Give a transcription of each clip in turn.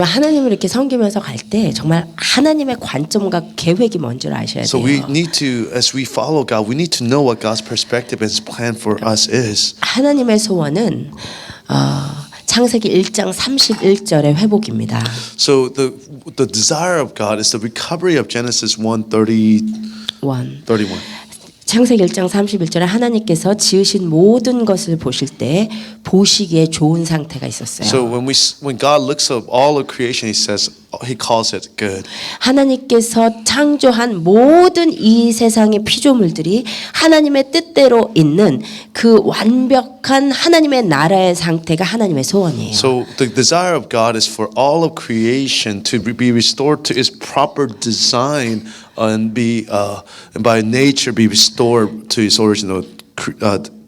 하나님을 이렇게 섬기면서 갈 때 정말 하나님의 관점과 계획이 뭔지를 아셔야 So 돼요. we need to, as we follow God, we need to know what God's perspective and His plan for us is. 하나님의 소원은 창세기 1장 31절의 회복입니다. So the desire of God is the recovery of Genesis 1:31. 창세기 1장 31절에 하나님께서 지으신 모든 것을 보실 때 보시기에 좋은 상태가 있었어요. So when God looks at all of creation, He calls it good. 하나님께서 창조한 모든 이 세상의 피조물들이 하나님의 뜻대로 있는 그 완벽한 하나님의 나라의 상태가 하나님의 소원이에요. So the desire of God is for all of creation to be restored to its proper design and by nature be restored to its original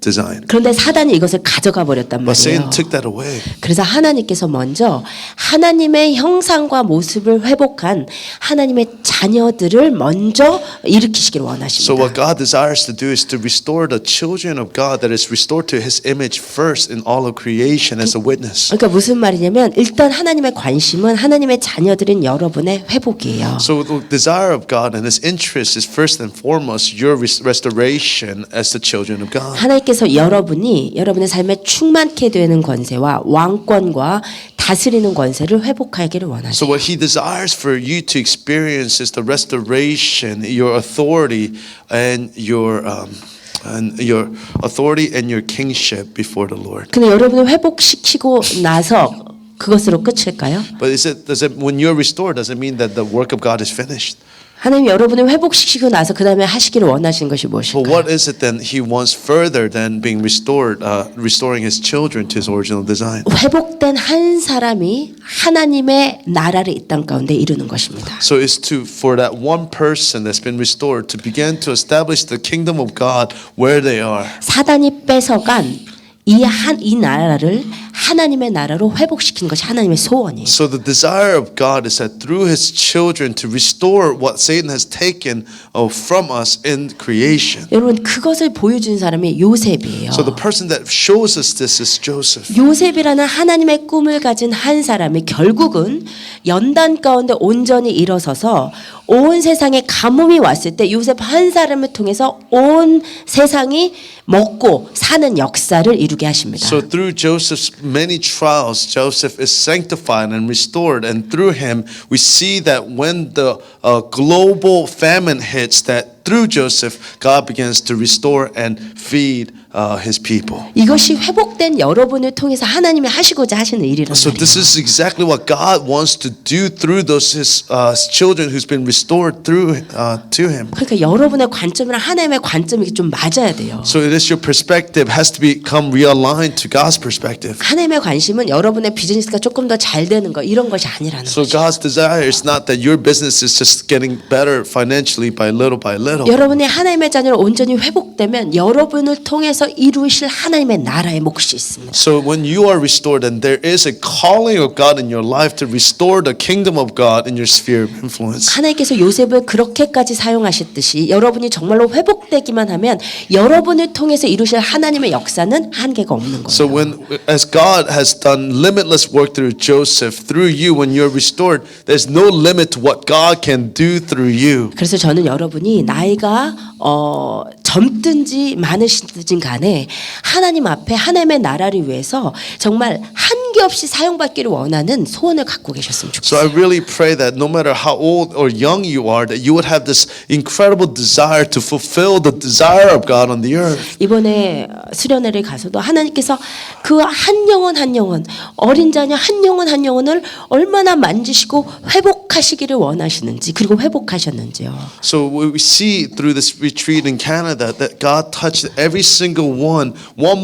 design. 그런데 사단이 이것을 가져가 버렸단 But 말이에요. Satan took that away. 그래서 하나님께서 먼저 하나님의 형상과 모습을 회복한 하나님의 자녀들을 먼저 일으키시기를 So 원하십니다. what God desires to do is to restore the children of God that is restored to His image first in all of creation as a witness. 그러니까 무슨 말이냐면 일단 하나님의 관심은 하나님의 자녀들인 여러분의 회복이에요. So the desire of God and His interest is first and foremost your restoration as the children of God. 하나님께서 여러분이 여러분의 삶에 충만케 되는 권세와 왕권과 다스리는 권세를 회복하기를 So 원하세요. what He desires for you to experience is the restoration, your authority and your authority and your kingship before the Lord. 근데 여러분을 회복시키고 나서 그것으로 끝일까요? But does it when you're restored, does it mean that the work of God is finished? 하나님 여러분을 회복시키고 나서 그 다음에 하시기를 원하시는 것이 But 무엇일까요? what is it then He wants further than being restored, restoring His children to His original design? 회복된 한 사람이 하나님의 나라를 이 땅 가운데 이루는 것입니다. So it's for that one person that's been restored to begin to establish the kingdom of God where they are. 사단이 뺏어간 이 나라를 하나님의 나라로 회복시키는 것이 하나님의 소원이에요. So the desire of God is that through His children to restore what Satan has taken from us in creation. 여러분 그것을 보여준 사람이 요셉이에요. So the person that shows us this is Joseph. 요셉이라는 하나님의 꿈을 가진 한 사람이 결국은 연단 가운데 온전히 일어서서 온 세상에 가뭄이 왔을 때 요셉 한 사람을 통해서 온 세상이 먹고 사는 역사를 이루게 하십니다. So through Joseph's many trials, Joseph is sanctified and restored, and through him we see that when the global famine hits, that through Joseph, God begins to restore and feed His people. 이것이 회복된 여러분을 통해서 하나님이 하시고자 하시는 일이란 So 말이에요. this is exactly what God wants to do through those His children who's been restored through to Him. 그러니까 여러분의 관점이랑 하나님의 관점이 좀 맞아야 돼요. So it is your perspective has to become realigned to God's perspective. 하나님의 관심은 여러분의 비즈니스가 조금 더 잘 되는 거 이런 것이 아니라는 So 거죠. God's desire is not that your business is just getting better financially by little. 여러분이 하나님의 자녀로 온전히 회복되면 여러분을 통해서 이루실 하나님의 나라의 몫이 있습니다. So when you are restored, then there is a calling of God in your life to restore the kingdom of God in your sphere of influence. 하나님께서 요셉을 그렇게까지 사용하셨듯이 여러분이 정말로 회복되기만 하면 여러분을 통해서 이루실 하나님의 역사는 한계가 없는 So 거예요. as God has done limitless work through Joseph, through you, when you're restored, there's no limit to what God can do through you. 그래서 저는 여러분이 나이가 젊든지 많으시든지 간에 하나님 앞에 하나님의 나라를 위해서 정말 한계 없이 사용받기를 원하는 소원을 갖고 계셨으면 So I 좋겠어요. really pray that no matter how old or young you are, that you would have this incredible desire to fulfill the desire of God on the earth. 이번에 수련회를 가서도 하나님께서 그 한 영혼 한 영혼 어린 자녀 한 영혼을 얼마나 만지시고 회복하시기를 원하시는지 그리고 회복하셨는지요. So we see through this retreat in Canada that God touched every single one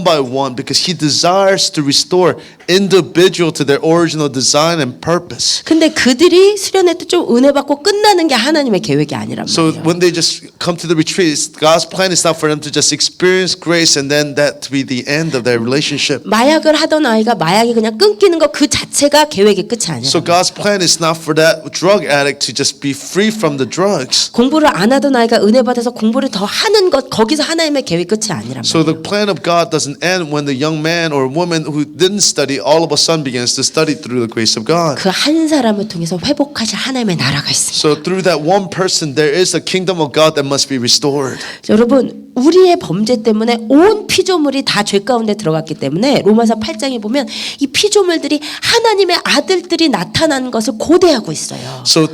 by one because He desires to restore individual to their original design and purpose. 근데 그들이 수련회 때 좀 은혜 받고 끝나는 게 하나님의 계획이 아니란 So 말이에요. when they just come to the retreat, God's plan is not for them to just experience grace and then that to be the end of their relationship. 마약을 하던 아이가 마약이 그냥 끊기는 것 그 자체가 계획의 끝이 아니라. So God's plan is not for that drug addict to just be free from the drugs. 공부를 안 하던 아이가 은혜 받아서 공부를 더 하는 것 거기서 하나님의 계획 끝이 아니란 So 말이에요. the plan of God doesn't end when the young man or woman who didn't study all of a sudden begins to study through the grace of God. 그 한 사람을 통해서 회복하실 하나님의 나라가 있습니다. So through that one person, there is a kingdom of God that must be restored. 여러분 우리의 범죄 때문에 온 피조물이 다 죄 가운데 들어갔기 때문에 로마서 8장에 보면 이 피조물들이 하나님의 아들들이 나타나는 것을 고대하고 있어요. So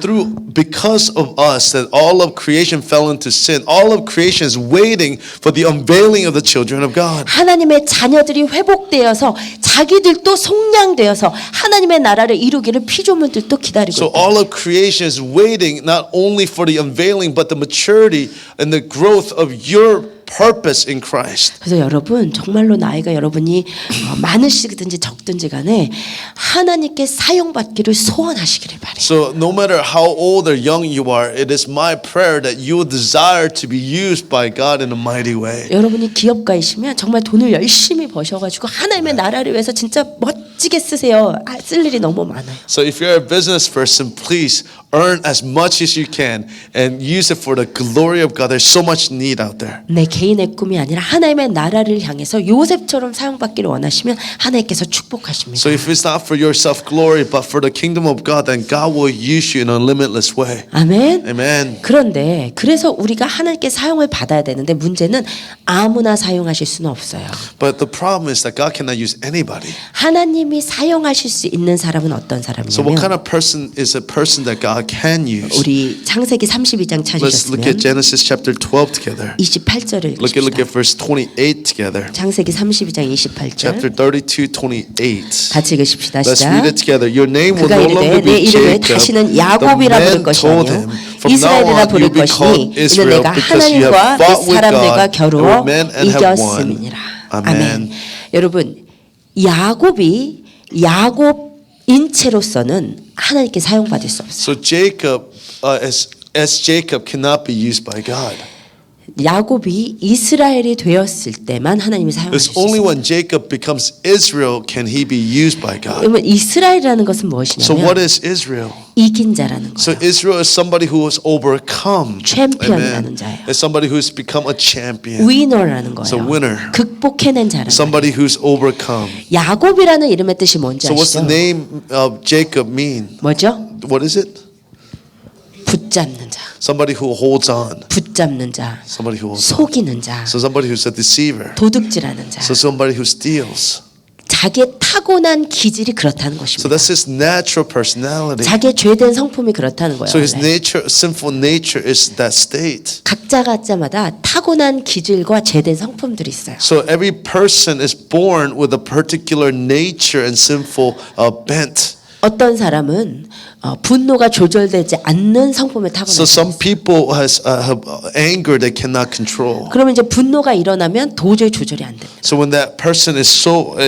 because of us that all of creation fell into sin, all of creation is waiting for the unveiling of the children of God. 하나님의 자녀들이 회복되어서 자기들도 속량되어서 하나님의 나라를 이루기를 피조물들도 기다리고 So 있다. all of creation is waiting not only for the unveiling but the maturity and the growth of your purpose in Christ. 그래서 여러분 정말로 나이가 여러분이 많으시든지 적든지 간에 하나님께 사용받기를 소원하시기를 바래요. So no matter how old or young you are, it is my prayer that you will desire to be used by God in a mighty way. 여러분이 기업가이시면 정말 돈을 열심히 버셔가지고 하나님의 나라를 위해서 진짜 멋지게 쓰세요. 쓸 일이 너무 많아요. So if you're a business person, please earn as much as you can and use it for the glory of God. There's so much need out there. 내 개인의 꿈이 아니라 하나님의 나라를 향해서 요셉처럼 사용받기를 원하시면 하나님께서 축복하십니다. So if it's not for your self-glory but for the kingdom of God, then God will use you in a limitless way. 아멘. Amen. 그런데 그래서 우리가 하나님께 사용을 받아야 되는데 문제는 아무나 사용하실 수는 없어요. But the problem is that God cannot use anybody. 하나님이 사용하실 수 있는 사람은 어떤 So what kind 사람이냐면 of person is a person that God can use? 우리 창세기 32장 Let's look at 찾으셨으면 Genesis chapter 12 together. 28절을 Look at 읽읍시다. verse 28 together. 창세기 32장 Chapter 28절 32, 28. 같이 읽으십시다. Let's read it 시작. together. Your name will 그가 no longer 이르되 내 be 이름을 Jacob. 다시는 The 야곱이라 부를 man 것이 told 아니요 him, from now 이스라엘이라 on you 부를 will be called 것이니 이는 Israel 내가 because you have 하나님과 fought with 사람들과 God and 겨루어 with men and have won. 이겼음이니라. Amen. 아멘. 여러분 야곱이 야곱인 채로서는 하나님께 사용받을 수 없어요. So Jacob, as Jacob, cannot be used by God. 야곱이 이스라엘이 되었을 때만 하나님이 사용하실 It's 수 only 있어요. when Jacob becomes Israel can he be used by God. 그러면 이스라엘이라는 것은 So what 무엇이냐면 is Israel? 이긴 자라는 So 거예요. Israel is somebody who has overcome. 챔피언이라는 자예요. It's somebody who's become a champion. 위너라는 So 거예요. winner. 극복해낸 자라는 거예요. Somebody who's overcome. 야곱이라는 이름의 뜻이 뭔지 So what's the 아시죠? name of Jacob mean? 뭐죠? What is it? 붙잡는 자, Somebody who holds on. 붙잡는 자, Somebody who holds on. 속이는 자, So somebody who's a deceiver. 도둑질하는 자. So somebody who steals. 자기의 타고난 기질이 그렇다는 So 것입니다. that's his natural personality. 자기의 죄된 성품이 그렇다는 거예요. So his 원래. nature, sinful nature is that state. 각자마다 타고난 기질과 죄된 성품들이 있어요. So every person is born with a particular nature and sinful bent. 어떤 사람은 분노가 조절되지 않는 성품을 So 타고나요. some people have anger they cannot control. 그러면 이제 분노가 일어나면 도저히 조절이 안 됩니다. So when that person is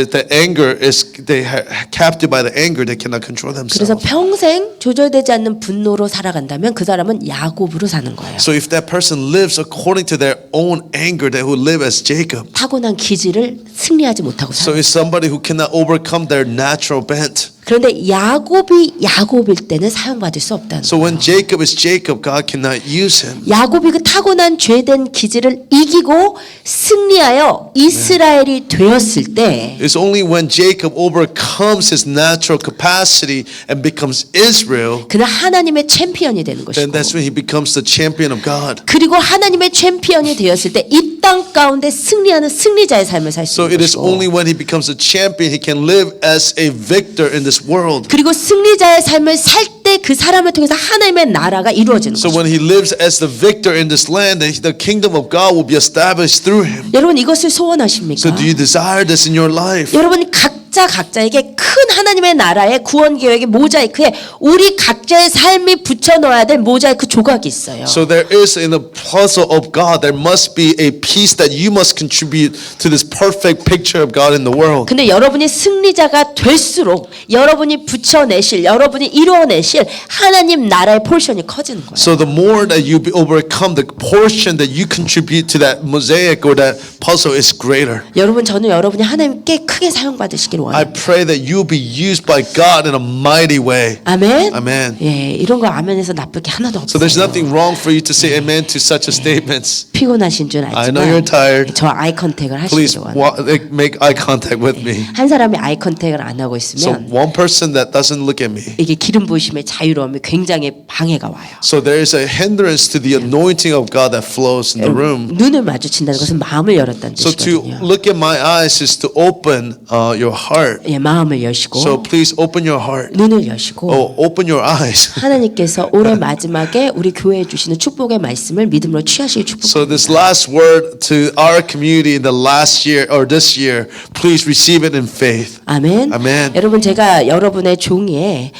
the anger is they captive by the anger, they cannot control 그래서 themselves. 평생 조절되지 않는 분노로 살아간다면 그 사람은 야곱으로 사는 거예요. So if that person lives according to their own anger, they will live as Jacob. 타고난 기질을 승리하지 못하고 So 살아요. it's somebody who cannot overcome their natural bent. 그런데 야곱일 때는 사용받을 수 없다는 So 거예요. when Jacob is Jacob, God cannot use him. 야곱이 그 타고난 죄된 기질을 이기고 승리하여 이스라엘이 되었을 때 It's only when Jacob overcomes his natural capacity and becomes Israel, 그는 하나님의 챔피언이 되는 then 것이고 that's when he becomes the champion of God. 그리고 하나님의 챔피언이 되었을 때 이 땅 가운데 승리하는 승리자의 삶을 살 수 So 있는 it is 것이고 only when he becomes a champion he can live as a victor in this world. 그리고 승리자의 삶을 살 때 그 사람을 통해서 하나님의 나라가 이루어지는 So 것이고 when he lives as the victor in this land, the kingdom of God will be established through him. 여러분 이것을 소원하십니까? So do you desire this in your life? 여러분이 각자에게 큰 하나님의 나라의 구원 계획의 모자이크에 우리 각자의 삶이 붙여 넣어야 될 모자이크 조각이 있어요. So there is in the puzzle of God, there must be a piece that you must contribute to this perfect picture of God in the world. 근데 여러분이 승리자가 될수록 여러분이 붙여내실 여러분이 이루어내실 하나님 나라의 포션이 커지는 거예요. So the more that you overcome, the portion that you contribute to that mosaic or that puzzle is greater. 여러분 저는 여러분이 하나님께 크게 사용받으시길 원합니다. I pray that you'll be used by God in a mighty way. 아멘. Amen. 예, 이런 거 아멘에서 나쁠 게 하나도 So there's 없어요. nothing wrong for you to say amen to such a statements. 피곤하신 줄 I know you're 알지만 tired. 저 아이 컨택을 Please 하시기 원해요. make eye contact with me. 한 사람이 아이 컨택을 안 하고 So 있으면 one person that doesn't look at me. 이게 기름 부으심의 자유로움이 굉장히 방해가 와요. So there is a hindrance to the anointing of God that flows in the room. 눈을 마주친다는 것은 마음을 열었다는 So to 뜻이거든요. look at my eyes is to open your heart. 예, 마음을 여시고 So please open your heart. 눈을 여시고 Open your eyes. 하나님께서 올해 마지막에 우리 교회에 주시는 축복의 말씀을 믿음으로 취하시길 So 축복합니다. this last word to our community in the last year or this year, please receive it in faith. 아멘. 아멘. 여러분 제가 여러분의 종이에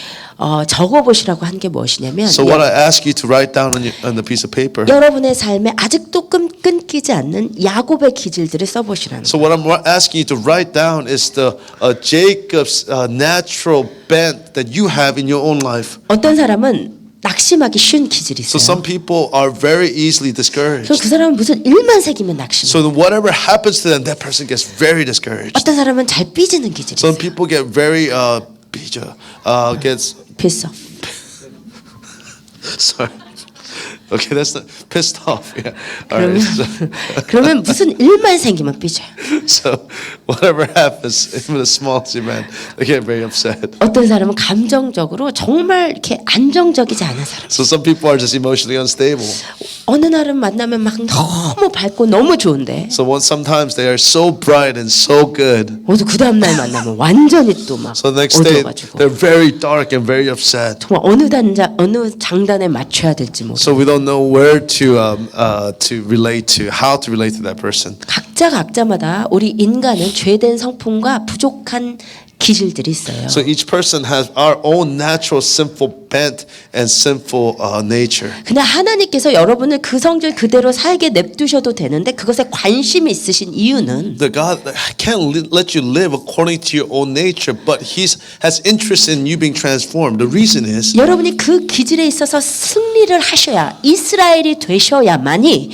적어보시라고 한 게 무엇이냐면 So what I ask you to write down on the piece of paper. 여러분의 삶에 아직도 끊기지 않는 야곱의 기질들을 써보시라는 So 거예요. what I'm asking you to write down is the Jacob's natural bent that you have in your own life. 어떤 사람은 낙심하기 쉬운 기질이 So 있어요. some people are very easily discouraged. 그래서 그 사람은 무슨 일만 생기면 낙심해요. So whatever happens to them, that person gets very discouraged. 어떤 사람은 잘 삐지는 기질이 Some 있어요. people get very gets 피서. sorry. Okay, that's not pissed off. Yeah. All right. 그러면 무슨 일만 생기면 삐져요. So whatever happens, even the smallest event, they get very upset. 어떤 사람은 감정적으로 정말 이렇게 안정적이지 않은 사람. So some people are just emotionally unstable. 어느 날은 만나면 막 너무 밝고 너무 좋은데 So sometimes they are so bright and so good. 모두 그 다음 날 만나면 완전히 또 막 So the next day 어두워가지고 they're very dark and very upset. 정말 어느 장단에 맞춰야 될지 모르. So we don't know where to relate to, how to relate to that person. 각자마다 우리 인간은 죄된 성품과 부족한 기질들이 있어요. So each person has our own natural sinful bent and sinful nature. 근데 하나님께서 여러분을 그 성질 그대로 살게 냅두셔도 되는데 그것에 관심이 있으신 이유는 The God can't let you live according to your own nature, but He has interest in you being transformed. The reason is 여러분이 그 기질에 있어서 승리를 하셔야 이스라엘이 되셔야만이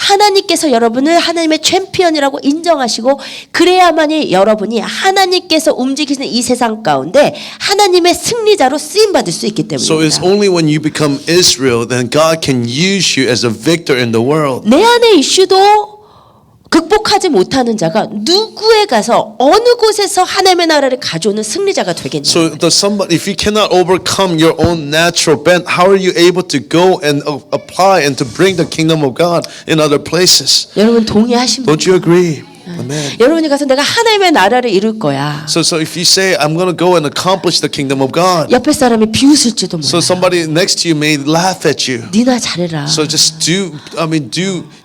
하나님께서 여러분을 하나님의 챔피언이라고 인정하시고 그래야만이 여러분이 하나님께서 움직이시는 이 세상 가운데 하나님의 승리자로 쓰임 받을 수 있기 so. It's 때문입니다. only when you become Israel then God can use you as a victor in the world. 내 안의 이슈도 극복하지 못하는 자가 누구에 가서 어느 곳에서 하나님의 나라를 가져오는 승리자가 되겠냐? So if you cannot overcome your own natural bent, how are you able to go and apply and to bring the kingdom of God in other places? 여러분 동의하십니까? Don't you agree? Amen. 여러분이 가서 내가 하나님의 나라를 이룰 거야. So if you say I'm going to go and accomplish the kingdom of God, 옆에 사람이 비웃을지도 몰라. so somebody next to you may laugh at you. 니나 잘해라. So just do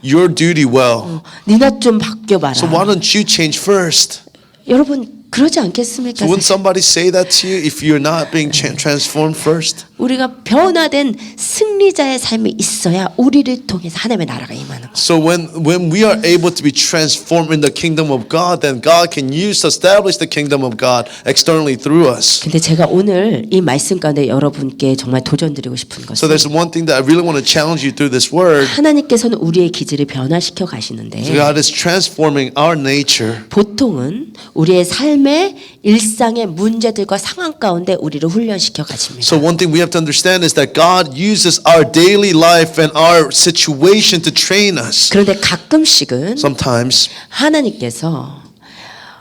your duty well. 니나 좀 바뀌어봐라. So why don't you change first? 여러분 그러지 않겠습니까? So wouldn't somebody say that to you if you're not being transformed first? 우리가 변화된 승리자의 삶이 있어야 우리를 통해서 하나님의 나라가 임하는 거예요. So when we are able to be transformed in the kingdom of God, then God can use to establish the kingdom of God externally through us. 근데 제가 오늘 이 말씀 가운데 여러분께 정말 도전드리고 싶은 So 것은 there's one thing that I really want to challenge you through this word. 하나님께서는 우리의 기질을 변화시켜 가시는데 God is transforming our nature. 보통은 우리의 삶의 일상의 문제들과 상황 가운데 우리를 훈련시켜 가십니다. So one thing we have to understand is that God uses our daily life and our situation to train us. 그런데 가끔씩은 Sometimes 하나님께서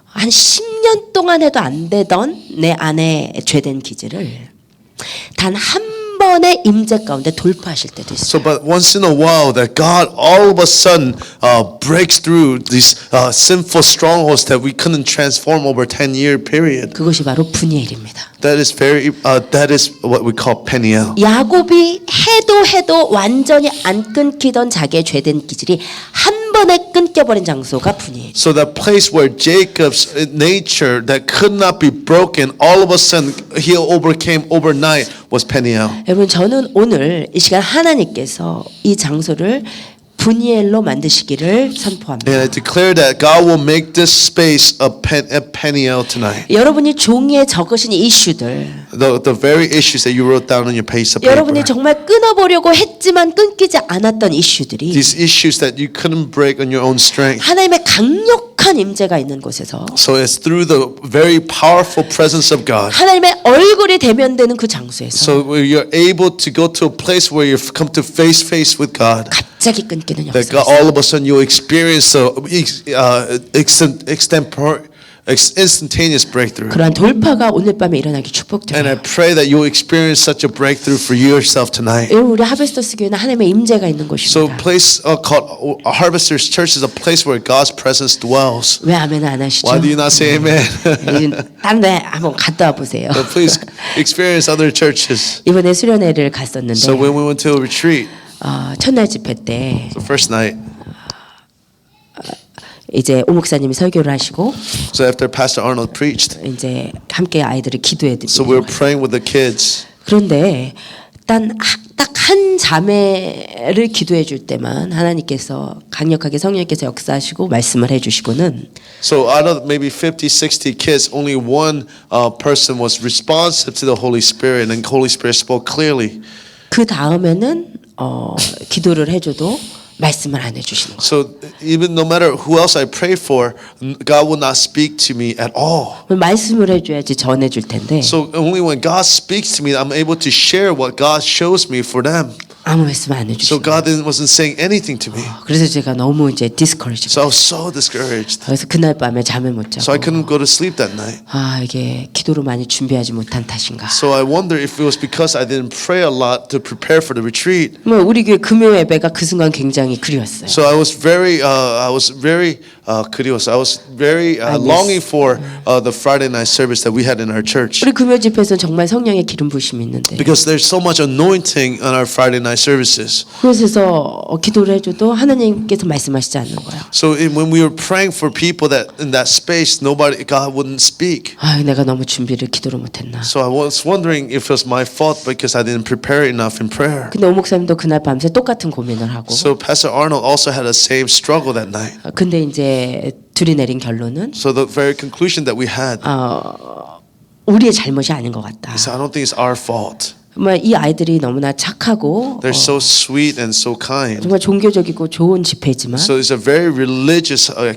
한 10년 동안 해도 안 되던 내 안에 죄된 기질을 단 한 번의 임재 가운데 돌파하실 때도 있어요. so, but once in a while, that God all of a sudden breaks through these sinful strongholds that we couldn't transform over a 10-year period. 그것이 바로 분이엘입니다. That is what we call Peniel. 야곱이 해도 완전히 안 끊기던 자기의 죄된 기질이 한 번에 끊겨버린 장소가 분이엘. So that place where Jacob's nature that could not be broken, all of a sudden he overcame overnight was Peniel. 여러분 저는 오늘 이 시간 하나님께서 이 장소를 분이엘로 만드시기를 선포합니다. And I declare that God will make this space a Peniel tonight. 여러분이 종이에 적으신 이슈들, The very issues that you wrote down on your piece of paper. 여러분이 정말 끊어보려고 했지만 끊기지 않았던 이슈들이 These issues that you couldn't break on your own strength. 하나님의 강력한 임재가 있는 곳에서 So it's through the very powerful presence of God. 하나님의 얼굴이 대면되는 그 장소에서 So where you're able to go to a place where you've come to face with God. 갑자기 끊기는 That God, 역사. all of a sudden you'll experience instantaneous breakthrough. 그러한 돌파가 오늘 밤에 일어나기 And I 축복드려요. pray that you'll experience such a breakthrough for yourself tonight. 우리 하베스터스 교회는 하나님의 임재가 있는 So a 곳입니다. place called Harvesters Church is a place where God's presence dwells. 왜 아멘 안 하시죠? Why do you not say amen? 다른 데 한번 갔다 와 보세요. So please experience other churches. 이번에 수련회를 갔었는데 So when we went to a retreat, 첫날 집회 때 the first night, 이제 오 목사님이 설교를 하시고 so after Pastor Arnold preached, 이제 함께 아이들을 기도해 so we were 드리고 praying with the kids. 그런데 딱 한 자매를 기도해 줄 때만 하나님께서 강력하게 성령께서 역사하시고 말씀을 해 주시고는 So out of maybe 50, 60 kids, only one person was responsive to the Holy Spirit, and the Holy Spirit spoke clearly. 그 다음에는 기도를 해줘도 말씀을 안 해주시는 거예요. So even no matter who else I pray for, God will not speak to me at all. 말씀을 해줘야지 전해줄 텐데 So only when God speaks to me, I'm able to share what God shows me for them. 아무 말씀 안 So 해주시는 거예요. God wasn't saying anything to me. 그래서 제가 너무 이제 디스커리지. So I was so discouraged. 그래서 그날 밤에 잠을 못 So I 자고 couldn't go to sleep that night. 이게 기도로 많이 준비하지 못한 탓인가. So I wonder if it was because I didn't pray a lot to prepare for the retreat. 뭐 우리 교회 금요 예배가 그 순간 굉장히 그리웠어요. So I was very curious. I was very longing for the Friday night service that we had in our church. 우리 금요 집회에서는 정말 성령의 기름 부심이 있는데 Because there's so much anointing on our Friday night services. 그곳에서 기도를 해줘도 하나님께서 말씀하시지 않는 거예요. So when we were praying for people that in that space, God wouldn't speak. 내가 너무 준비를 기도로 못했나. So I was wondering if it was my fault because I didn't prepare enough in prayer. 근데 오 목사님도 그날 밤새 똑같은 고민을 하고. So Pastor Arnold also had the same struggle that night. 근데 이제 둘이 내린 결론은 So the very conclusion that we had 우리의 잘못이 아닌 것 같다. is I don't think it's our fault. 정말 이 아이들이 너무나 착하고 They're so sweet and so kind. 정말 종교적이고 좋은 집회지만 So it's a very religious or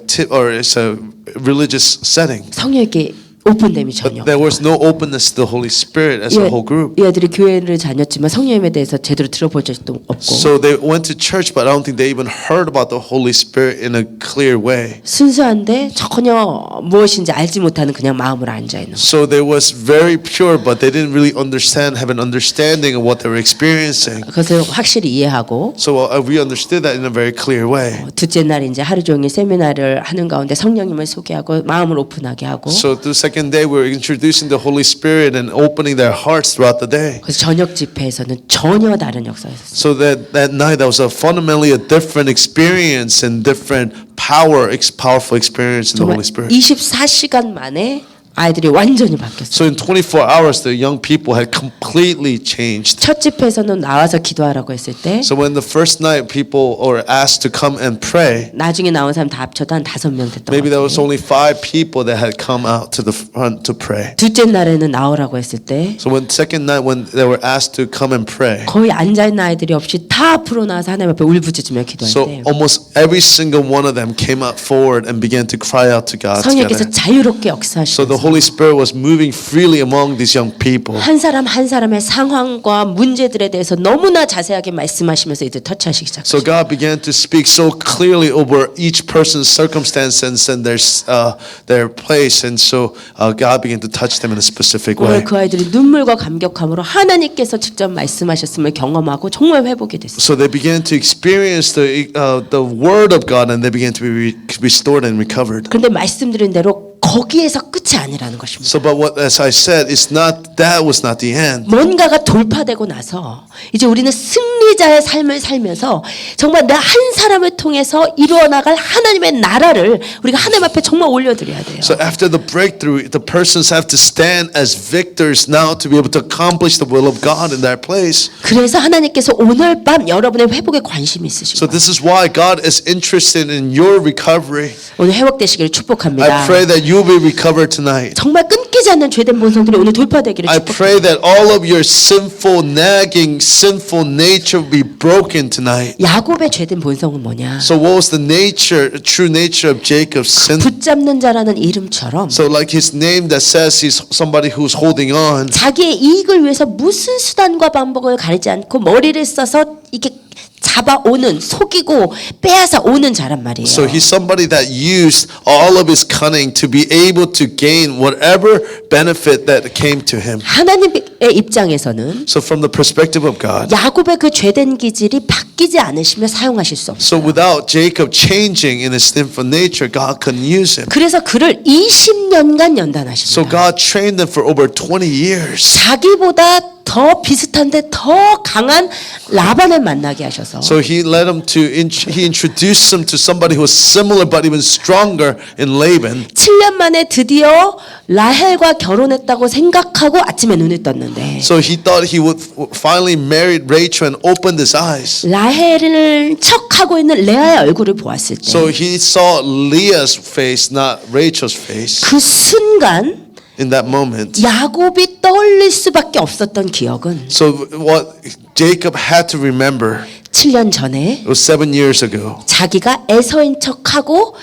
it's a religious setting. 성령에게 오픈됨이 전혀 But there was no openness to the Holy Spirit as a whole group. 이 아이들이 교회를 다녔지만 성령님에 대해서 제대로 들어본 적도 없고 So they went to church, but I don't think they even heard about the Holy Spirit in a clear way. 순수한데 전혀 무엇인지 알지 못하는 그냥 마음으로 앉아 있는 거예요. So they was very pure, but they didn't really have an understanding of what they were experiencing. 그것을 확실히 이해하고 So we understood that in a very clear way. 둘째 날 이제 하루 종일 세미나를 하는 가운데 성령님을 소개하고 마음을 오픈하게 하고 So the second day we were introducing the Holy Spirit and opening their hearts throughout the day. 그래서 저녁 집회에서는 전혀 다른 역사였어요. So that night that was a fundamentally a different experience and different powerful experience in the 정말 Holy Spirit. 24시간 만에 아이들이 완전히 바뀌었어요. So in 24 hours the young people had completely changed. 첫 집회에서는 나와서 기도하라고 했을 때 So when the first night people were asked to come and pray, 나중에 나온 사람 다 합쳐도 한 5명 됐던 maybe 것 there was 같아요. only 5 people that had come out to the front to pray. 둘째 날에는 나오라고 했을 때 So when second night when they were asked to come and pray, 거의 앉아있는 아이들이 없이 다 앞으로 나와서 하나님 앞에 울부짖으며 so 기도할 때 almost every single one of them came out forward and began to cry out to God 성령께서 together. 자유롭게 So the 역사하시면서 Holy Spirit was moving freely among these young people. 한 사람 한 사람의 상황과 문제들에 대해서 너무나 자세하게 말씀하시면서 이들 터치하시기 So 시작하셨어요. God began to speak so clearly over each person's circumstances and their place, and so God began to touch them in a specific way. 오늘 그 아이들이 눈물과 감격함으로 하나님께서 직접 말씀하셨음을 경험하고 정말 회복이 됐어요. So they began to experience the word of God, and they began to be restored and recovered. 그런데 말씀드린 대로 거기에서 끝이 아니라는 것입니다. So, but what, as I said, it's not that was not the end. 뭔가가 돌파되고 나서 이제 우리는 승리자의 삶을 살면서 정말 내 한 사람을 통해서 이루어 나갈 하나님의 나라를 우리가 하나님 앞에 정말 올려드려야 돼요. So after the breakthrough, the persons have to stand as victors now to be able to accomplish the will of God in that place. 그래서 하나님께서 오늘 밤 여러분의 회복에 관심이 있으신 So 거예요. this is why God is interested in your recovery. 오늘 회복되시기를 축복합니다. I pray that you will be recovered tonight. 정말 끊기지 않는 죄된 본성들이 오늘 돌파되기를 I 축복합니다. pray that all of your sinful, nagging, sinful nature will be broken tonight. 야곱의 죄된 본성은 뭐냐? So what was the nature, true nature of Jacob's sin? 붙잡는 자라는 이름처럼 So like his name that says he's somebody who's holding on. 자기의 이익을 위해서 무슨 수단과 방법을 가리지 않고 머리를 써서 이렇게 잡아오는, 속이고 빼앗아 오는 자란 말이에요. So he's somebody that used all of his cunning to be able to gain whatever benefit that came to him. 하나님의 입장에서는 So from the perspective of God, 야곱의 그 죄된 기질이 바뀌지 않으시면 사용하실 수 없어요. so without Jacob changing in his sinful nature, God couldn't use him. 그래서 그를 20년간 So 연단하십니다. God trained him for over 20 years. 자기보다 더 비슷한데 더 강한 라반을 만나게 하셔서 So he led him to, he introduced him to somebody who was similar but even stronger in Laban. 7년 만에 드디어 라헬과 결혼했다고 생각하고 아침에 눈을 떴는데 So he thought he would finally marry Rachel and opened his eyes. 라헬을 척하고 있는 레아의 얼굴을 보았을 때 So he saw Leah's face, not Rachel's face. 그 순간 In that moment. 야곱이 떠올릴 수밖에 없었던 기억은 So what Jacob had to remember, 7년 전에 it was 7 years ago. 자기가 에서인 척하고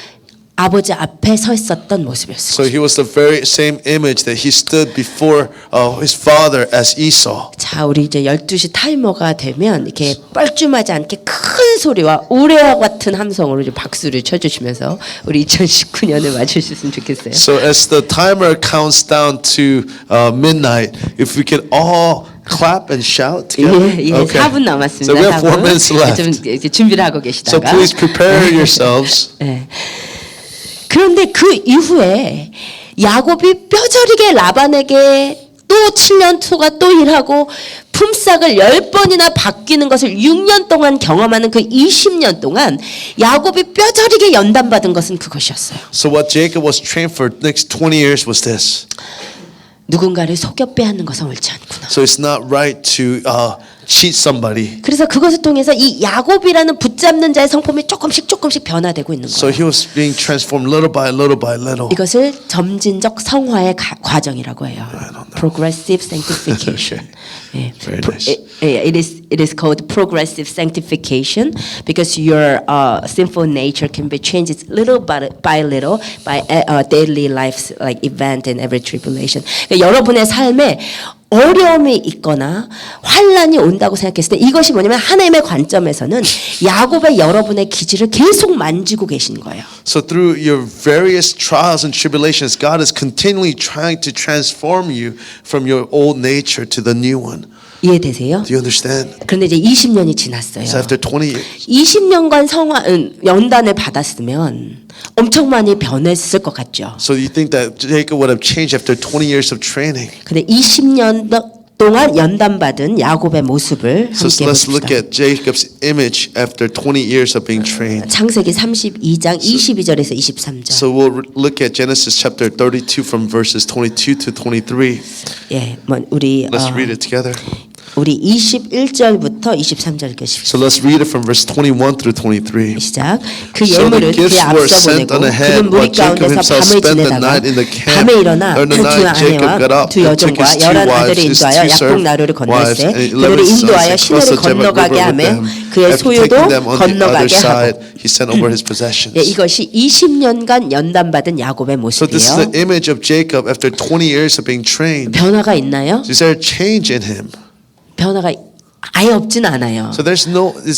아버지 앞에 서 있었던 모습이었어요. So he was the very same image that he stood before his father as Esau. 자, 우리 이제 12시 타이머가 되면 이렇게 뻘쭘하지 않게 큰 소리와 우레와 같은 함성으로 이제 박수를 쳐주시면서 우리 2019년을 맞으셨으면 좋겠어요. So as the timer counts down to midnight, if we can all clap and shout together. 예, 4분 남았습니다. So we have 4 4분. minutes left. 좀 이제 준비를 하고 So 계시다가. please prepare yourselves. 예. 그런데 그 이후에 야곱이 뼈저리게 라반에게 또 7년 투가 또 일하고 품삯을 10번이나 바뀌는 것을 6년 동안 경험하는 그 20년 동안 야곱이 뼈저리게 연단받은 것은 그것이었어요. So what Jacob was trained for the next 20 years was this. 누군가를 속여 빼앗는 것은 옳지 않구나. So it's not right to cheat somebody. 그래서 그것을 통해서 이 야곱이라는 붙잡는 자의 성품이 조금씩 변화되고 있는 So 거예요. he was being transformed little by little by little. 이것을 점진적 성화의 과정이라고 해요. Progressive sanctification. 예. Very nice. It is called progressive sanctification because your sinful nature can be changed little by little by daily life like event and every tribulation. 그러니까 여러분의 삶에 어려움이 있거나 환란이 온다고 생각했을 때 이것이 뭐냐면 하나님의 관점에서는 야곱의 여러분의 기질을 계속 만지고 계신 거예요. So through your various trials and tribulations, God is continually trying to transform you from your old nature to the new one. 이해되세요? Do you understand? 그런데 이제 20년이 지났어요. So after 20 years, 20년간 연단을 받았으면 엄청 많이 변했을 것 같죠. so you think that Jacob would have changed after 20 years of training. 근데 20년 동안 연단받은 야곱의 모습을 So 함께 let's look 봅시다. at Jacob's image after 20 years of being trained. 창세기 32장 22절에서 23절. So we'll look at Genesis chapter 32 from verses 22 to 23. 예, 뭐 우리 Let's read it together. 우리 21절부터 23절 읽으십시오. So let's read it from verse 21 through 23. 시작. 그 So the 예물을 gifts 그의 were 앞서 sent 보내고 on ahead, 그는 무리 while Jacob 가운데서 himself 밤을 spent the 지내다가 night in the camp. 밤에 일어나 During 두 the night, Jacob 아내와 got up 두 and took 여종과 his 2 열한 wives, 아들의 his 인도하여 2 약국 나루를 servant wives, 건널세 and 그들을 11 sons, 인도하여 and 시내를 crossed the Jabbok 건너가게 River with 하며 them. 그의 After 소유도 taking them on the other 건너가게 side, 하고. he sent over his possessions. 예, 이것이 20년간 연단받은 야곱의 So this is 모습이에요. the image of Jacob after 20 years of being trained. 변화가 있나요? Is there a change in him? 변화가 아예 없진 않아요. So it's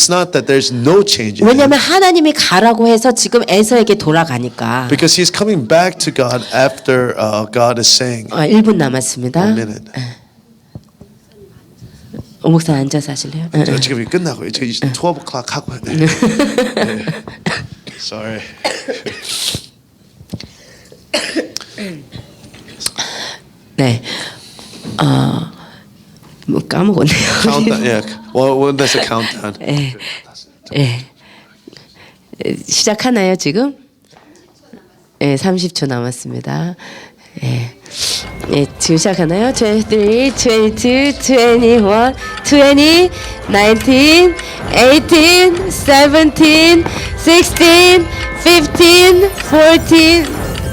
not that there's no change in him. 왜냐하면 하나님이 가라고 해서 지금 에서에게 돌아가니까. Because he's coming back to God after God is saying. 1분 남았습니다. 1 minute. 오 목사 앉아서 하실래요? 응, 응. 지금 끝나고 이제 12 o'clock 하고. 네. Sorry. 네. 뭐 까먹었네요. Countdown. Yeah. Well, when there's a countdown. 예. 예. 시작하나요, 지금? 예, 30초 남았습니다. 예. 예, 지금 시작하나요? 23, 22, 21, 20, 19, 18, 17, 16, 15, 14,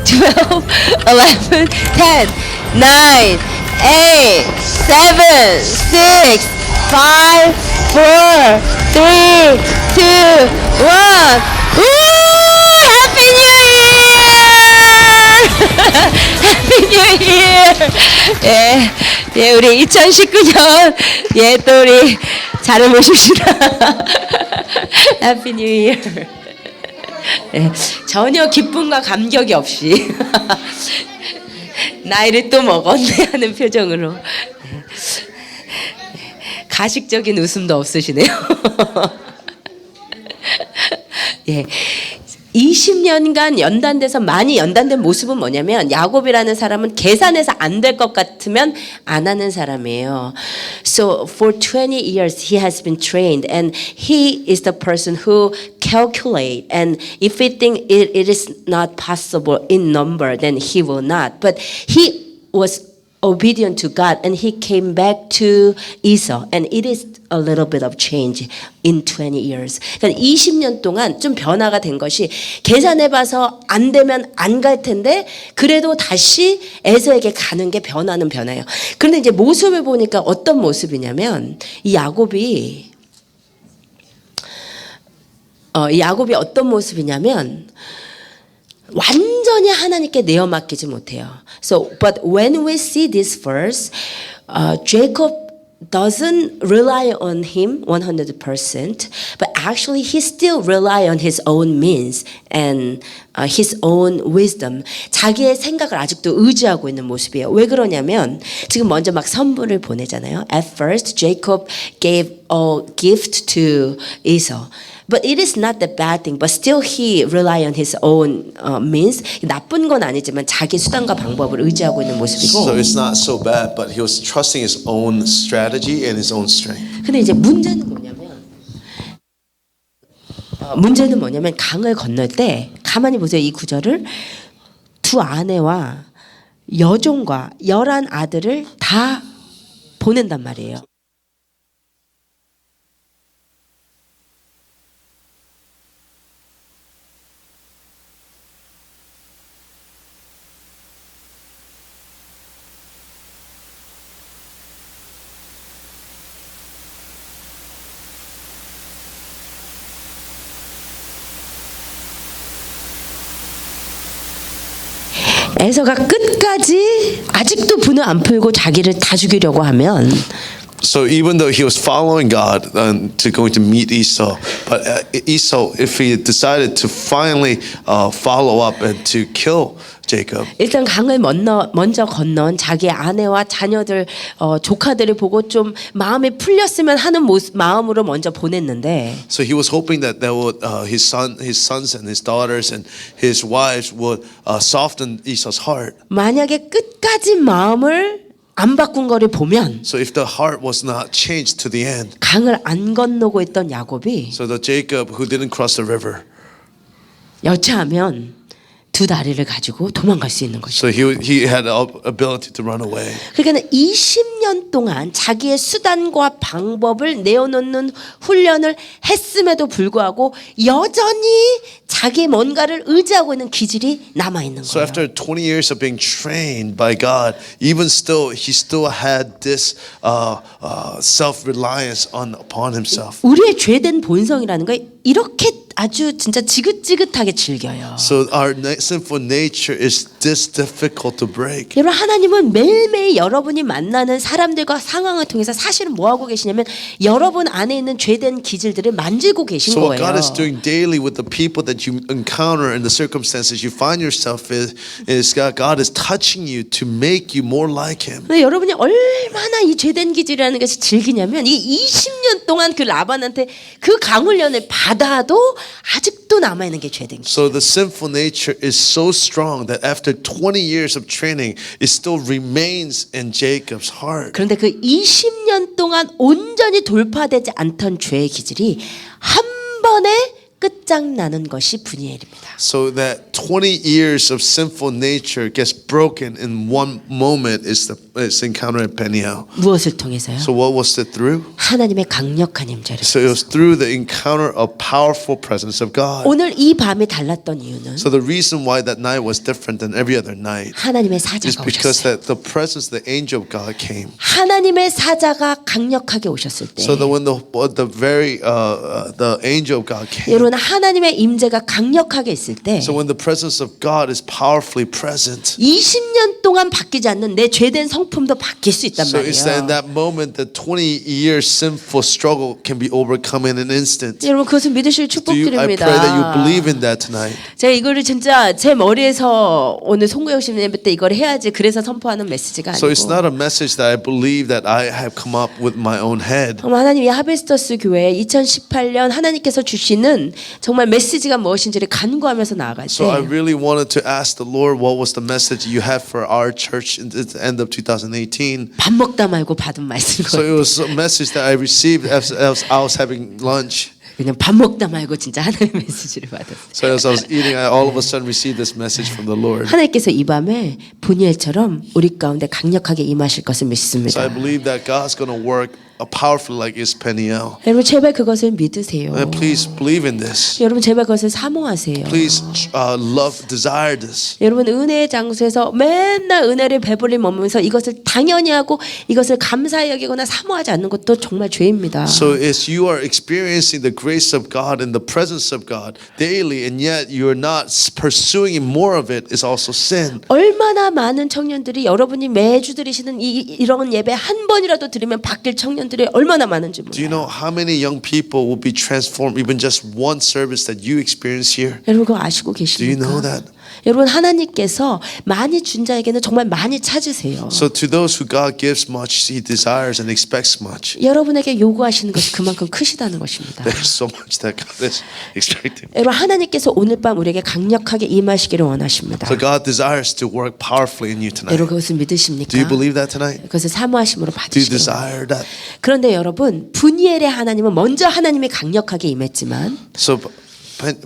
12, 11, 10, 9, 8, 7, 6, 5, 4, 3, 2, 1. Woo! Happy New Year! Happy New Year! 예, 예, 우리 2019년, 예, 또 우리 잘 모십시다. Happy New Year. 예, 전혀 기쁨과 감격이 없이 나이를 또 먹었네 하는 표정으로 가식적인 웃음도 없으시네요. 예. 20년간 연단돼서 많이 연단된 모습은 뭐냐면 야곱이라는 사람은 계산해서 안 될 것 같으면 안 하는 사람이에요. So for 20 years he has been trained and he is the person who calculate and if he think it is not possible in number then he will not. But he was obedient to God and he came back to Esau and it is a little bit of change in 20 years. 그러니까 20년 동안 좀 변화가 된 것이 계산해봐서 안 되면 안 갈 텐데 그래도 다시 에서에게 가는 게 변화는 변화예요. 그런데 이제 모습을 보니까 어떤 모습이냐면 이 야곱이 어떤 모습이냐면 완전히 하나님께 내어 맡기지 못해요. So, but when we see this verse, Jacob doesn't rely on him 100%, but actually he still rely on his own means and his own wisdom. 자기의 생각을 아직도 의지하고 있는 모습이에요. 왜 그러냐면 지금 먼저 막 선물을 보내잖아요. At first, Jacob gave a gift to Esau. But it is not the bad thing. But still he rely on his own means. 나쁜 건 아니지만 자기 수단과 방법을 의지하고 있는 모습이고. So it's not so bad, but he was trusting his own strategy and his own strength. 근데 이제 문제는 뭐냐면 강을 건널 때 가만히 보세요. 이 구절을 두 아내와 여종과 11 아들을 다 보낸단 말이에요. 에서가 끝까지 아직도 분을 안 풀고 자기를 다 죽이려고 하면 So even though he was following God to going to meet Esau, but Esau, if he decided to finally follow up and to kill Jacob, 일단 강을 먼저 건넌 자기 아내와 자녀들 조카들을 보고 좀 마음이 풀렸으면 하는 마음으로 먼저 보냈는데 so he was hoping that his sons and his daughters and his wives would soften Esau's heart. 만약에 끝까지 마음을 안 바꾼 거를 보면 So if the heart was not changed to the end, 강을 안 건너고 있던 야곱이 so the Jacob who didn't cross the river, 여차하면 두 다리를 가지고 도망갈 수 있는 거죠. so he had the ability to run away. 그러니까 20년 동안 자기의 수단과 방법을 내어놓는 훈련을 했음에도 불구하고 여전히 자기 뭔가를 의지하고 있는 기질이 남아 있는 So 거예요. after 20 years of being trained by God, even still, he still had this self-reliance upon himself. 우리의 죄된 본성이라는 걸 이렇게 아주 진짜 지긋지긋하게 즐겨요. So our sinful nature is this difficult to break. 여러분 하나님은 매일매일 여러분이 만나는 사람들과 상황을 통해서 사실은 뭐 하고 계시냐면 여러분 안에 있는 죄된 기질들을 만지고 계신 So what 거예요. God is doing daily with the people that you encounter and the circumstances you find yourself in is God is touching you to make you more like Him. 근데 여러분이 얼마나 이 죄된 기질이라는 것이 즐기냐면 이 20년 동안 그 라반한테 그 강훈련을 받아도 아직도 남아 있는 게 죄된 기질. So the sinful nature is so strong that after after 20 years of training, it still remains in Jacob's heart. 그런데 그 20년 동안 온전히 돌파되지 않던 죄의 기질이 한 번에 끝장나는 것이 분이엘입니다. So that 20 years of sinful nature gets broken in one moment is encounter at Peniel. 무엇을 통해서요? So what was it through? 하나님의 강력한 임재를. So it was through the encounter of powerful presence of God. 오늘 이 밤이 달랐던 이유는 So the reason why that night was different than every other night 하나님의 is 사자가 because 오셨어요. that the presence, the angel of God came. 하나님의 사자가 강력하게 오셨을 때 So that when the angel of God came. 여러분 하나님의 임재가 강력하게 있을 때 So when the presence of God is powerfully present. 20년 동안 바뀌지 않는 내 죄된 성품도 바뀔 수 있단 So it's that in 말이에요. that moment the 20 years sinful struggle can be overcome in an instant. 여러분 그것을 믿으실 I pray that you 축복드립니다. believe in that tonight. 제가 이거를 진짜 제 머리에서 오늘 송구영신 예배 때 이걸 해야지 그래서 선포하는 메시지가 So it's 아니고 not a message that I believe that I have come up with my own head. 하나님이 하베스터스 교회 2018년 하나님께서 주시는 정말 메시지가 무엇인지를 간구하면서 나아갈 So I 때 really wanted to ask the Lord what was the message you had for our church at the end of 2018. 밥 먹다 말고 받은 말씀 So it was a message that I received as I was having lunch. 그냥 밥 먹다 말고 진짜 하나님의 메시지를 받았어요. So as I was eating, I all of a sudden received this message from the Lord. 하나님께서 이 밤에 분이엘처럼 우리 가운데 강력하게 임하실 것을 So 믿습니다. I believe that God's going to work powerfully like His Peniel. 여러분 제발 그것을 믿으세요. And please believe in this. 여러분 제발 그것을 사모하세요. Please desire this. 여러분 은혜의 장소에서 맨날 은혜를 배불리 머무면서 이것을 당연히 하고 이것을 감사히 여기거나 사모하지 않는 것도 정말 죄입니다. So as you are experiencing the grace of God and the presence of God daily, and yet you are not pursuing more of it, is also sin. 얼마나 많은 청년들이 여러분이 매주 드리시는 이런 예배 한 번이라도 드리면 바뀔 청년들이 얼마나 많은지 Do you 몰라요. know how many young people will be transformed even just one service that you experience here? 여러분 그거 아시고 Do you know 계십니까? that? 여러분 하나님께서 많이 준 자에게는 정말 많이 찾으세요. So to those who God gives much, He desires and expects much. 여러분에게 요구하시는 것이 그만큼 크시다는 것입니다. There's so much that God is expecting. 여러분 하나님께서 오늘 밤 우리에게 강력하게 임하시기를 원하십니다. So God desires to work powerfully in you tonight. 여러분 그것을 믿으십니까? Do you believe that tonight? 그것을 사모하심으로 Do you 받으시기를. desire that? 그런데 여러분 분이엘의 하나님은 먼저 하나님이 강력하게 임했지만 So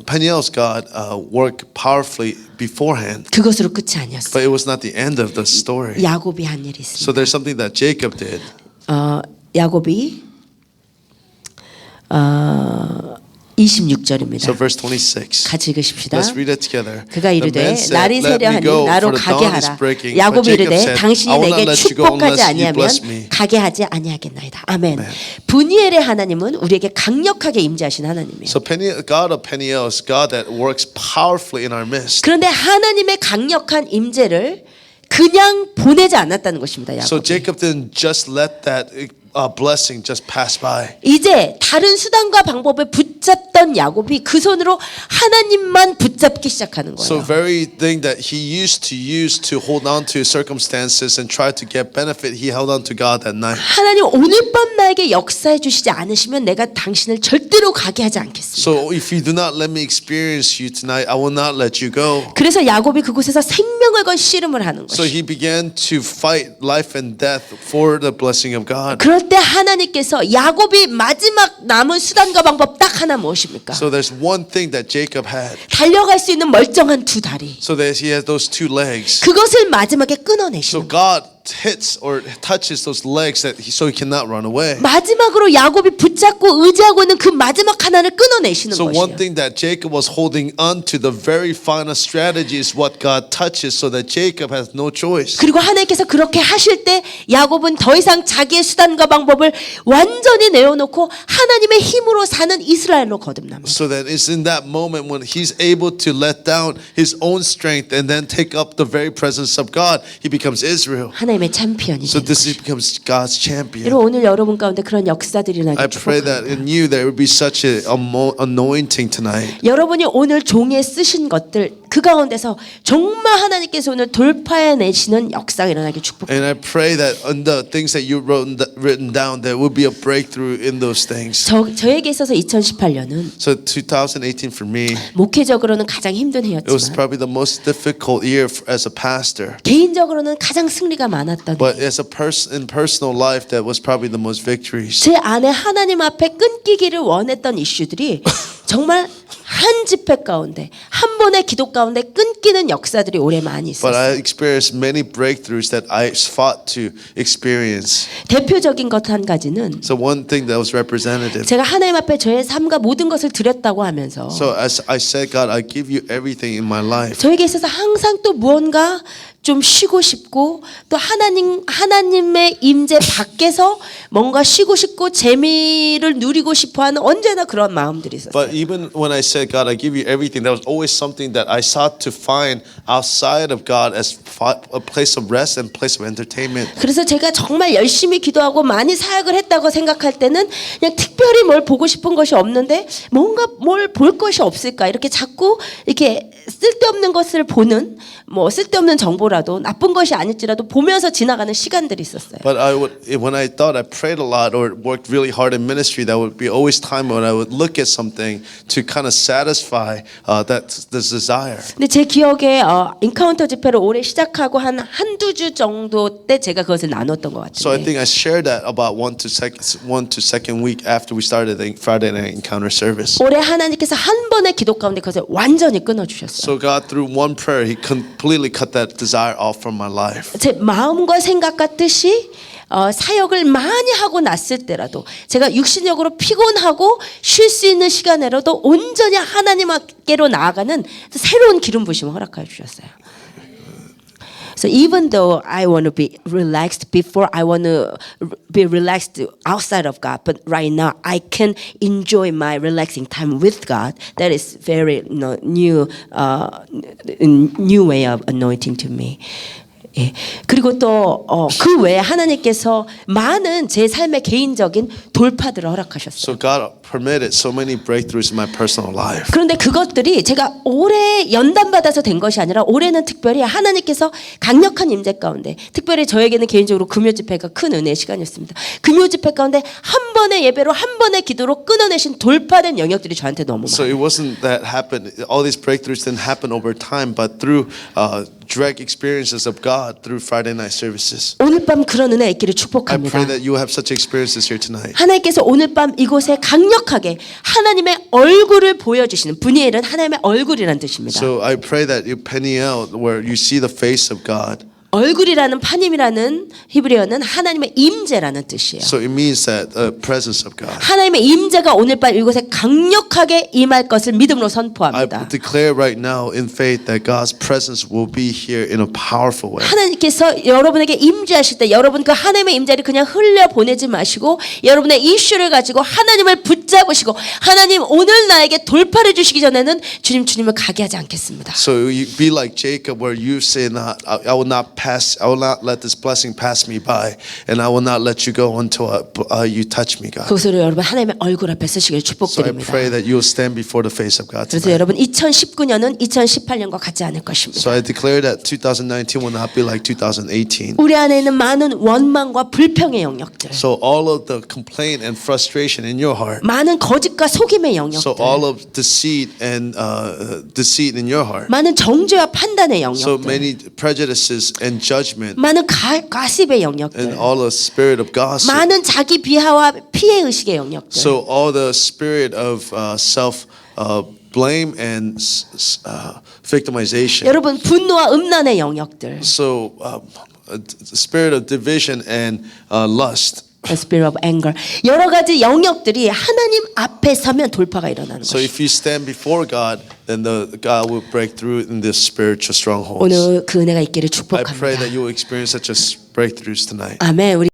Peniel's God worked powerfully beforehand, 그것으로 끝이 아니었어요. but it was not the end of the story. 야곱이 한 일이 있습니다. So there's something that Jacob did. 야곱이 26절입니다. So verse 26. 같이 읽으십시다. Let's read it together. 그가 The 이르되 man said, 날이 "Let me 새려하니 go, 나로 for the 가게 dawn is 하라. breaking." 야곱이 But Jacob 이르되 said, 당신이 "I will not 내게 let you go 축복하지 unless you 아니하면 bless me." 가게 하지 아니하겠나이다. 아멘. 분이엘의 하나님은 우리에게 강력하게 임재하신 하나님이에요. So God of Peniel is God that works powerfully in our midst. 그런데 하나님의 강력한 임재를 그냥 보내지 않았다는 것입니다. So 야곱. Jacob didn't just let that blessing just pass by. 이제 다른 수단과 방법을 붙잡던 야곱이 그 손으로 하나님만 붙잡기 시작하는 So 거예요. very thing that he used to use to hold on to circumstances and try to get benefit, he held on to God that night. 하나님 오늘 밤 나에게 역사해 주시지 않으시면 내가 당신을 절대로 가게 하지 않겠습니다. So if you do not let me experience you tonight, I will not let you go. 그래서 야곱이 그곳에서 생명을 건 씨름을 하는 So 것이죠. he began to fight life and death for the blessing of God. 그럴 때 하나님께서 야곱이 마지막 남은 수단과 방법 딱 하나 무엇입니까? So there's one thing that Jacob had. 달려갈 수 있는 멀쩡한 두 다리. So that he has those two legs. 그것을 마지막에 So 끊어내시는 거예요. God hits or touches those legs so he cannot run away. 마지막으로 야곱이 붙잡고 의지하고 있는 그 마지막 하나를 끊어내시는 So one 것이에요. thing that Jacob was holding on to, the very final strategy is what God touches so that Jacob has no choice. 그리고 하나님께서 그렇게 하실 때 야곱은 더 이상 자기의 수단과 방법을 완전히 내어놓고 하나님의 힘으로 사는 이스라엘로 거듭납니다. So that it's in that moment when he's able to let down his own strength and then take up the very presence of God, he becomes Israel. 하나님의 챔피언이 So 되는 this 거죠. becomes God's champion. 여러분 오늘 여러분 가운데 그런 역사들이 I 나길 pray that 축복합니다. in you there will be such an anointing tonight. 여러분이 오늘 종에 쓰신 것들 그 가운데서 정말 하나님께서 오늘 돌파해내시는 역사가 일어나길 축복합니다. And I pray that on the things that you written down, there will be a breakthrough in those things. 저에게 있어서 2018년은 So 2018 for me, 목회적으로는 가장 힘든 it was 해였지만 probably the most difficult year as a pastor. 개인적으로는 가장 승리가 많았던 But as a person in personal life, that was probably the most victories. 제 안에 하나님 앞에 끊기기를 원했던 이슈들이 정말 한 집회 가운데 한 번의 기도 가운데 끊기는 역사들이 올해 많이 But 있었어요. I experienced many breakthroughs that I fought to experience. 대표적인 것 한 가지는 So one thing that was representative. 제가 하나님 앞에 저의 삶과 모든 것을 드렸다고 하면서 So as I said, God, I give you everything in my life. 저에게 있어서 항상 또 무언가 좀 쉬고 싶고 또 하나님의 임재 밖에서 뭔가 쉬고 싶고 재미를 누리고 싶어하는 언제나 그런 마음들이 있었어요. But even when I said, God, I give you everything, there was always something that I sought to find outside of God as a place of rest and place of entertainment. 그래서 제가 정말 열심히 기도하고 많이 사역을 했다고 생각할 때는 그냥 특별히 뭘 보고 싶은 것이 없는데 뭔가 뭘 볼 것이 없을까 이렇게 자꾸 이렇게 쓸데없는 것을 보는 뭐 쓸데없는 정보라도 나쁜 것이 아닐지라도 보면서 지나가는 시간들이 있었어요. But when I thought I prayed a lot or worked really hard in ministry, that would be always time when I would look at something to kind of satisfy this desire. 근데 제 기억에 인카운터 집회를 올해 시작하고 한두 주 정도 때 제가 그것을 나눴던 것 So I 같은데 think I shared that about one to second week after we started the Friday night encounter service. 올해 하나님께서 한 번의 기도 가운데 그것을 완전히 끊어주셨어요. So God, through one prayer, He completely cut that desire off from my life. 제 마음과 생각과 뜻이 사역을 많이 하고 났을 때라도 제가 육신적으로 피곤하고 쉴 수 있는 시간에라도 온전히 하나님께로 나아가는 새로운 기름 부심을 허락하여 주셨어요. So even though I want to be relaxed before, I want to be relaxed outside of God, but right now I can enjoy my relaxing time with God. That is very new way of anointing to me. 예. 그리고 또 그 외에 하나님께서 많은 제 삶의 개인적인 돌파들을 허락하셨어요. So God permitted so many breakthroughs in my personal life. 그런데 그것들이 제가 올해 연단받아서 된 것이 아니라 올해는 특별히 하나님께서 강력한 임재 가운데 특별히 저에게는 개인적으로 금요 집회가 큰 은혜의 시간이었습니다. 금요 집회 가운데 한 번의 예배로 한 번의 기도로 끊어내신 돌파된 영역들이 저한테 너무 So 많아요. it wasn't that happened. All these breakthroughs didn't happen over time, but through direct experiences of God through Friday night services. 오늘 밤 그런 은혜 있기를 I 축복합니다. pray that you will have such experiences here tonight. 하나님께서 오늘 밤 이곳에 강력하게 하나님의 얼굴을 보여주시는 분이엘은 하나님의 얼굴이라는 뜻입니다. So I pray that you Peniel, where you see the face of God. 얼굴이라는 파님이라는 히브리어는 하나님의 임재라는 뜻이에요. So it means that presence of God. 하나님의 임재가 오늘 밤 이곳에 강력하게 임할 것을 믿음으로 I 선포합니다. declare right now in faith that God's presence will be here in a powerful way. 하나님께서 여러분에게 임재하실 때 여러분 그 하나님의 임재를 그냥 흘려 보내지 마시고 여러분의 이슈를 가지고 하나님을 붙잡으시고 하나님 오늘 나에게 돌파를 주시기 전에는 주님을 가게 하지 않겠습니다. So you be like Jacob, where you say, I will not let this blessing pass me by, and I will not let you go until you touch me, God. 그것으로 여러분 하나님의 얼굴 앞에 서시길 So I 축복드립니다. pray that you will stand before the face of God 그래서 tonight. 여러분 2019년은 2018년과 같지 않을 것입니다. So I declare that 2019 will not be like 2018. 우리 안에 있는 많은 원망과 불평의 영역들, So all of the complaint and frustration in your heart, 많은 거짓과 속임의 so 영역들, all of deceit and deceit in your heart, 많은 정죄와 판단의 so 영역들, many prejudices and judgment, 많은 가십의 and 영역들, all the spirit of gossip. 많은 자기 비하와 피해 의식의 영역들, So all the spirit of self blame and victimization. 여러분 분노와 음란의 영역들, So spirit of division and lust. the spirit of anger, 여러 가지 영역들이 하나님 앞에 서면 돌파가 일어나는 So 것입니다. if you stand before God, then God will break through in the spiritual strongholds. 오늘 그 은혜가 있기를 I pray 축복합니다. that you will experience such a breakthroughs tonight. 아멘. 우리